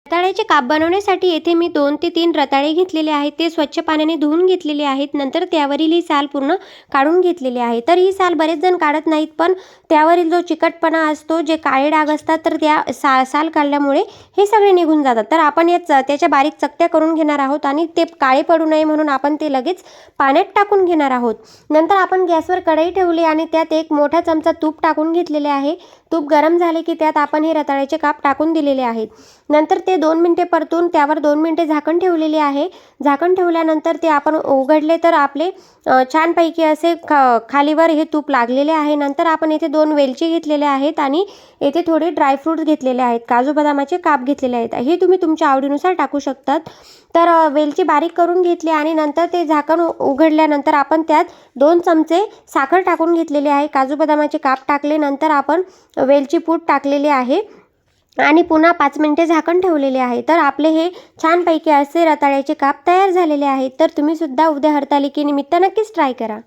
रताळ्याचे काप बनवण्यासाठी येथे मी 2 ते 3 रताळे घेतलेले आहेत. ते स्वच्छ पाण्याने धुवून घेतलेले आहेत. नंतर त्यावरील ही साल पूर्ण काढून घेतलेली आहे. तर ही साल बरेच जण काढत नाहीत, पण त्यावरील जो चिकटपणा असतो, जे काळे डाग असतात, तर त्या साल काढल्यामुळे हे सगळे निघून जातात. तर आपण त्याच्या बारीक चकत्या करून घेणार आहोत आणि ते काळे पडू नये म्हणून आपण ते लगेच पाण्यात टाकून घेणार आहोत. नंतर आपण गॅसवर कढई ठेवली आणि त्यात एक मोठा चमचा तूप टाकून घेतलेले आहे. तूप गरम झाले की त्यात आपण हे रताळ्याचे काप टाकून दिलेले आहेत. नंतर ते 2 मिनिटे परतून त्यावर 2 मिनिटे झाकण ठेवलेले आहे. झाकण ठेवल्यानंतर ते आपण उघडले तर आपले छानपैकी असे खालीवर हे तूप लागलेले आहे. नंतर आपण येथे 2 वेलची घेतलेल्या आहेत आणि येथे थोडे ड्रायफ्रूट्स घेतलेले आहेत. काजू बदामाचे काप घेतलेले आहेत. हे तुम्ही तुमच्या आवडीनुसार टाकू शकतात. तर वेलची बारीक करून घेतली आणि नंतर ते झाकण उघडल्यानंतर आपण त्यात 2 चमचे साखर टाकून घेतलेली आहे. काजू बदामाचे काप टाकले. नंतर आपण वेलची पूड टाकलेली आहे आणि पुन्हा 5 मिनिटे झाकण ठेवलेले आहे. तर आपले हे छानपैकी असे रताळ्याचे काप तयार झालेले आहेत. तर तुम्ही सुद्धा उद्या हरतालिकेनिमित्त नक्कीच ट्राय करा.